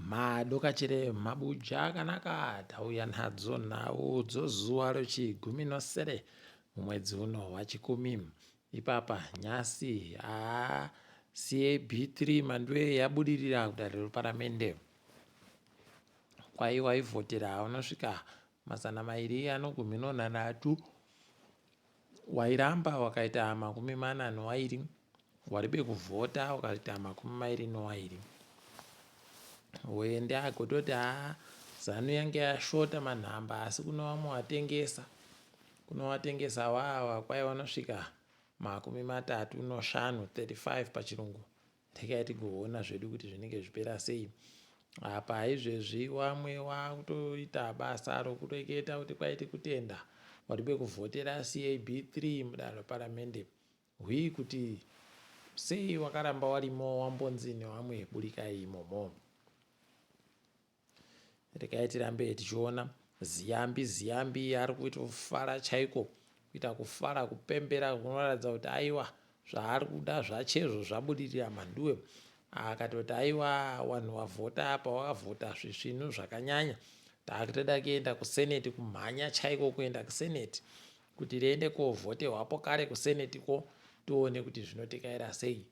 Madokachere mabuja akanaka tauya nadzo nhau zuva rechigumi nosere mumwedzi uno wachikumi. Ipapa nyasi CAB3 manduwe yabudirira kudanho reparamende kwaivhaivhotera unosvika 283 wairamba wakaita 42 waribe kuvhota wakaita 22 wende agototi zanu yange yashota manhamba asi kuno vamwe watengesa wawa kwai vanosvika 35 pachirungu rekai tigoona zvedu kuti zvinenge zvipera sei. Apa izvezvi vamwe wakutoita basa rokureketa kuti kwaiti kutenda waribe kuvhotera CAB3 mudanho reparamende hwi kuti sei wakaramba warimo wambonzi nevamwe burikai imomo. Rekai tirambe tichiona ziyambi ari kutofara chaiko kuita kufara kupembera kunoratidza kuti aiwa zvaari kuda zvachezvo zvabudirira manduwe akatoti aiwa vanhu vavhota apa wakavhota zvisvinu zvakanyanya takutoda kuenda kuseneti kumhanya chaiko kuenda kuseneti kuti riende kovhoterwapo kare kusenetiko tione kuti zvinotekaira sei.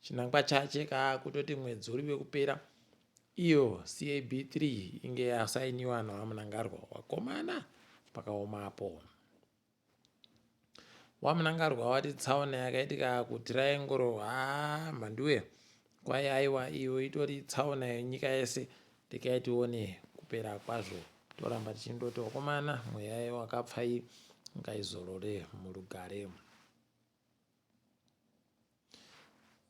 Chinangwa chache kutoti mwedzi uri kupera iyo CAB3 inge yasainiwa nawamunangarwa wakomana pakaomapo. Wamunangarwa wati tsaona yakaitika kuTriangle mhanduwe kwai aiwa iyo itori tsaona yenyika yese. Rekai tione kupera kwazvo toramba tichindoti wakomana mweya wakapfai ngaizorore murugare.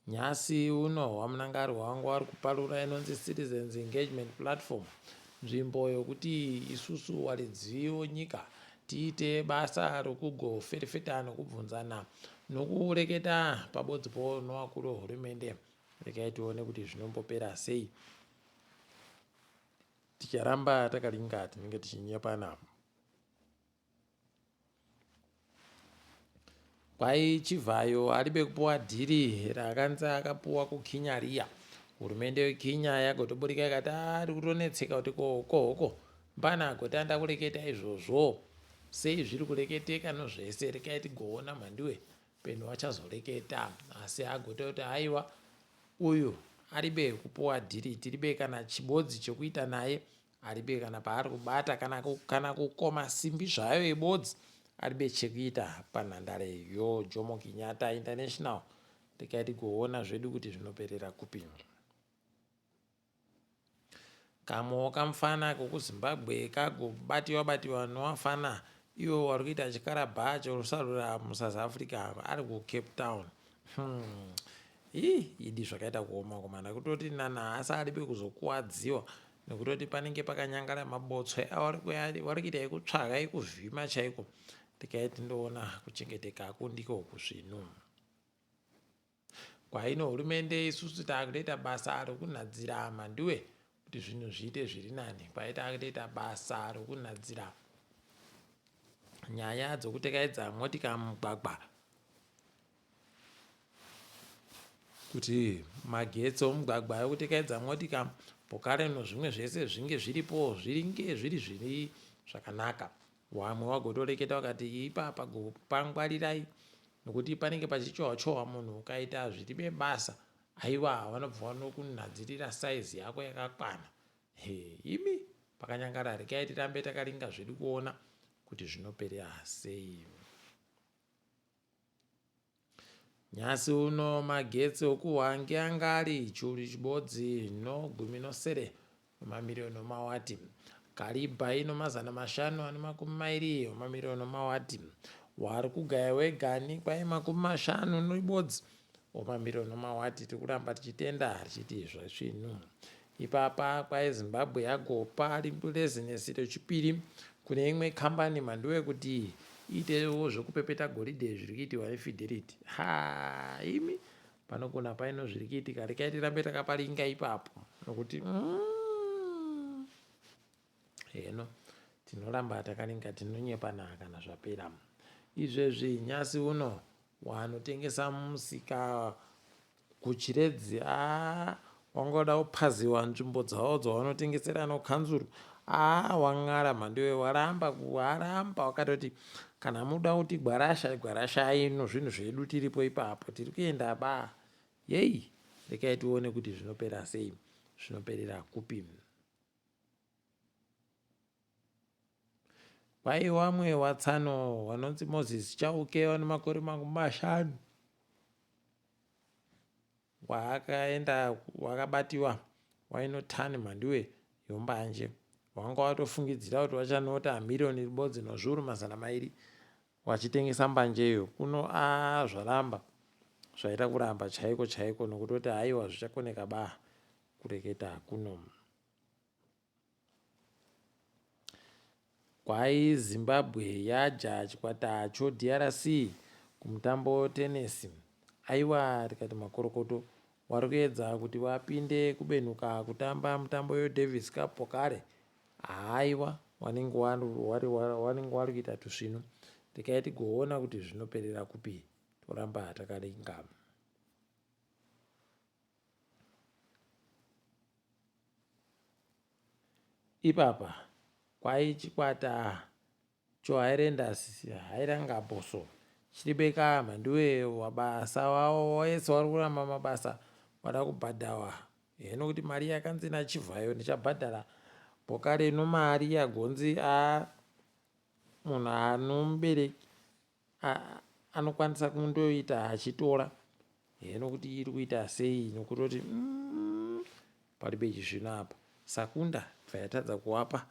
Nyasi uno wamunangarwa wangu wari kuparura inonzi Citizens Engagement Platform, nzvimbo yokuti isusu waridzi wenyika tiite basa rokugoferefeta nokubvunzana nokureketa pabodzipo novakuru vehurumende. Rekai tione kuti zvinombopera sei. Ticharamba takaringa tinenge tichinyepana. Kwai Chivhayo aribe kupuwa dhiri rakanzi akapuwa kuKenya. Hurumende yeKenya yagotoburika ikati ari kutonetseka kuti kohoko mbana agotanda kureketa izvozvo sei zviri kureketeka nozvese. Rekai tigoona mhanduwe penhu vachazoreketa asi agota kuti aiwa uyu aribe kupuwa dhiri tiribe kana chibodzi chokuita naye aribe kana paari kubata kana kukoma simbi zvayo yebodzi aribe chekuita panhandare Jomo Kenyatta International. Rekai tigoona zvedu kuti zvinoperera kupi. Kamwewo kamufana kokuZimbabwe kagobatiwa novafana iwo wari kuita chikarabha chorusarura muSouth Africa ari kuCape Town. Idi zvakaita kuoma komana kutoti nanhasi aribe kuzokuwadziwa nekutoti panenge pakanyangara mabotswe wari kuita ekutsvaga ekuvhima chaiko. Rekai tindoona kuchengeteka kundiko kuzvinu. Kwaino hurumende isusu takutoita basa rokunhadzira mhanduwe kuti zvinhu zviite zviri nani. Takutoita basa rokunhadzira nyaya dzokutekaidza motika mumugwagwa kuti magetsi omugwagwa ekutekaidza motika pokare nezvimwe zvese zvinge zviripo zvinge zviri zvakanaka. Wamwe wagotoreketa wakati ipapa gopangwarirai nokuti panenge pachichohwa munhu ukaita zviribe basa aiwa vanobva vanokunhadzirira saizi yako yakakwana. Imi pakanyangara. Rekai tirambe takaringa zvedu kuona kuti zvinopera sei. Nyasi uno magetsi okuhwange angari churi chibodzi nogumi nosere mamirioni mawati. Kariba ino 520 mamirioni mawati. Wari kugaya wegani kwai 50 nibodzi mamirioni mawati. Tikuramba tichitenda richiti zvazvinhu. Ipapa kwai Zimbabwe yagopa rezinesi rechipiri kune imwe kambani mhanduwe kuti iitewo zvekupepeta goridhe zviri kuitiwa neFidelity. Imi panogona paino zviri kuitika. Rekai tirambe takaparinga ipapo nokuti heno tinoramba takaringa tinonyepana kana zvapera. Izvezvi nyasi uno wanotengesa musika kuchiredzi wangoda kuphaziwa nzvimbo dzavo dzavanotengesera nokanzuru wang'ara mhandiwe waramba wakatoti kana muda kuti gwarashai zvinhu zvedu tiripo ipapo tiri kuenda yei rekai tione kuti zvinopera sei, zvinoperera kupi. Pai wamwe watsano wanonzi Moses Chauke wane makore 5 waakaenda wakabatiwa wainotani mhandiwe yombanje wanga watofungidzira kuti wachanota miriyoni ribodzi nezviuru 200 wachitengesa mbanjeyo kuno zvaramba zvaita kuramba chaiko nokutoti haiwa zvichakoneka kureketa kuno. Kwai Zimbabwe yaja chikwata DRC kumutambo tenesi. Aiwa tikati makorokoto wari kuedza kuti wapinde kubenuka kutamba mutambo Davis Cup pokare. Aiwa wanenge wari kuita tusvinu. Rekai tigoona kuti zvinoperera kupi, toramba takaringa. Ipapa kwai chikwata choHighlanders hairanga boso chiribeka mhandiwe wabasa wavo wese wari kuramba mabasa wada kubhadhawa heno kuti mari yakanzi nachivhayo ndichabhadhara pokare nomari yagonzi munhu anomubereki anokwanisa kundoita achitora heno kuti iri kuita sei nokutoti paribe chizvino apa Sakunda bvayatadza kuwapa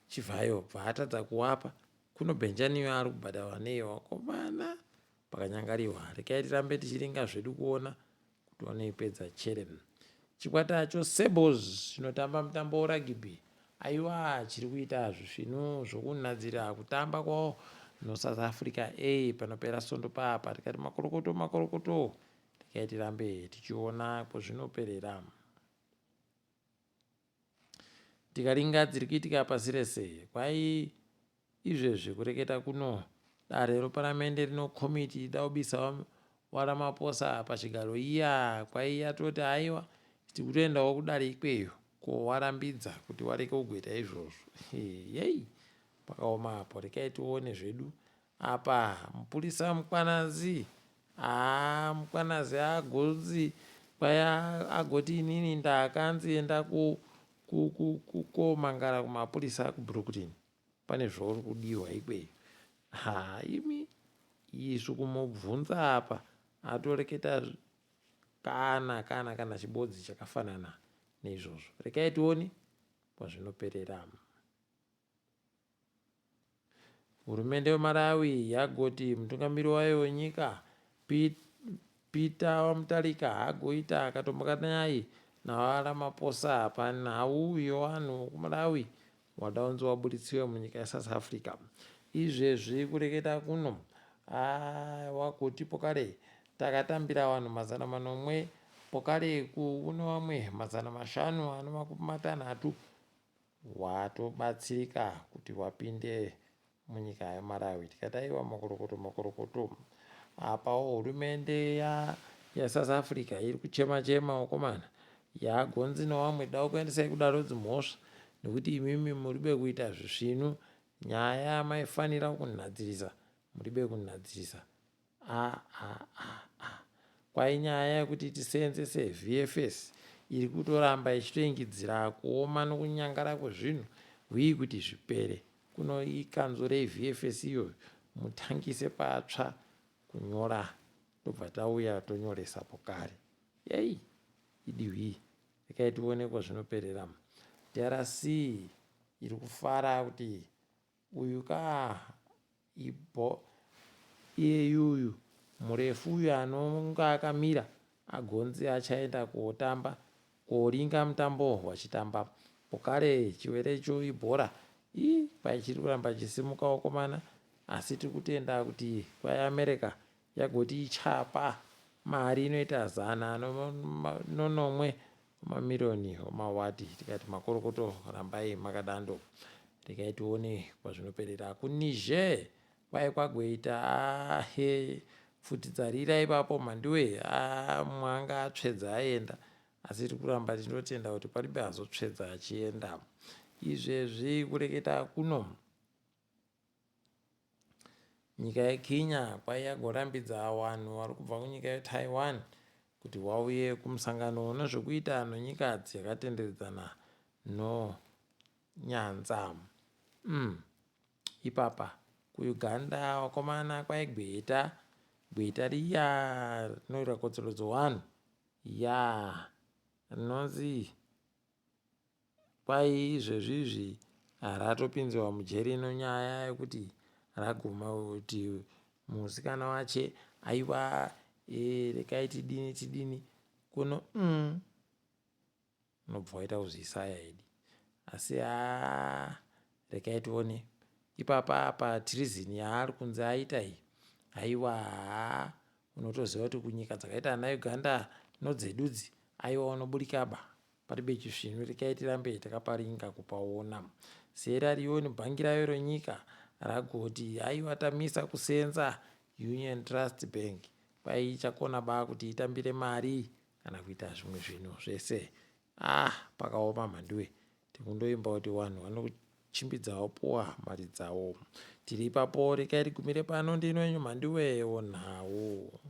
chivhayo bvaatadza kuwapa kuno Benjaniyo ari kubhadharwa nei wakomana pakanyangariwa. Rekai tirambe tichiringa zvedu kuona kuti wanoipedza chere. Chikwata Sebos chinotamba mutambo weragibhi aiwa chiri kuita zvisvinu zvokunadzira kutamba kwavo noSouth Africa panopera sondo papa tikati makorokoto rekai tirambe tichiona kwazvinoperera. Tikaringa dziri kuitika pasi rese kwai izvezvi kureketa kuno dare reparamende rino komiti ida kubisa waRamaphosa pachigaro kwai yatoti aiwa tiri kutoendawo kudare ikweyo kowarambidza kuti wareke kugoita izvozvo. Yei pakaoma apo. Rekai tione zvedu apa mupurisa Mukwananzi Mukwananzi agonzi kwai agoti inini ndakanzi enda komangara kumapurisa kuBrooklyn pane zvauri kudiwa ikweyo. Imi izvo kumubvunza apa atoreketa kana chibodzi chakafanana neizvozvo. Rekai tione kwazvinoperera. Hurumende yeMalawi yagoti mutungamiri wayo wenyika Peter Mutharika hagoita akatombokanyai naRamaphosa panhau yevanhu vekuMalawi wada kunzi wabuditsiwe munyika yeSouth Africa. Izvezvi kureketa kuno wagoti pokare takatambira vanhu 400 pokare kuno vamwe 550 watobatsirika kuti wapinde munyika yeMalawi. Tikati aiwa makorokoto apawo hurumende yeSouth Africa iri kuchema wakomana yagonzi nevamwe da kuendesai kudaro dzimhosva nekuti imimi muribe kuita zvisvinu nyaya maifanira kunhadzirisa muribe kunhadzirisa. Kwai nyaya yekuti tiseenzese VFS iri kutoramba ichitoingidzira kuoma nokunyangara kwezvinhu kuti zvipere. Kuno ikanzurei VFS iyo mutangise patsva kunyora tobva tauya tonyoresa pokare. Yei idihwi. Rekai tione kwazvinoperera. DRC iri kufara kuti uyu iyeyuyu murefu uyu anonga akamira agonzi achaenda koringa mutambo wachitamba pokare chiwerecho ibhora paichiri kuramba chisimuka wakomana asi tiri kutenda kuti kwai America yagoti ichapa mari inoita 190 mamiliyoni wamawati. Tikati makorokoto rambai makadando. Rekai tione kwazvinoperera. kuNiger kwai kwagoita futidzarira ipapo mhandiwe mwanga atsvedza aenda asi tiri kuramba tinotenda kuti paribe azotsvedza achienda. Izvezvi kureketa kuno nyika yeKenya kwaiya kurambidza vanhu vari kubva kunyika yeTaiwan kuti vauye kumusangano unezvekuita nenyika dzakatenderedzana nonyanza. Ipapa kuUganda vakomana kwaigweta riya rinorwira kodzero dzevanhu rinonzi kwai izvezvizvi ratopinziwa mujeri nonyaya yekuti raguma kuti musikana wache aiwa rekai tidini kuno unobva waita kuzvisaya idi asi rekai tione ipapa apa tirizini yaari kunze aita iyi aiwa unotoziva kuti kunyika dzakaita ana Uganda nodzedudzi aiwa unoburikaba paribe chisvinu. Rekai tirambe takaparinga kupaona Sierra Leone bhangi rayo renyika ragoti aiwa tamisa kusenza Union Trust Bank kwai ichakona kuti itambire mari kana kuita zvimwe zvinhu zvese pakaoma mhanduwe. Tikundoimba kuti vanhu vanochimbidzawo puwa mari dzavo. Tiri ipapo rekai rigumire pano ndino yenyu mhanduwe onhawo.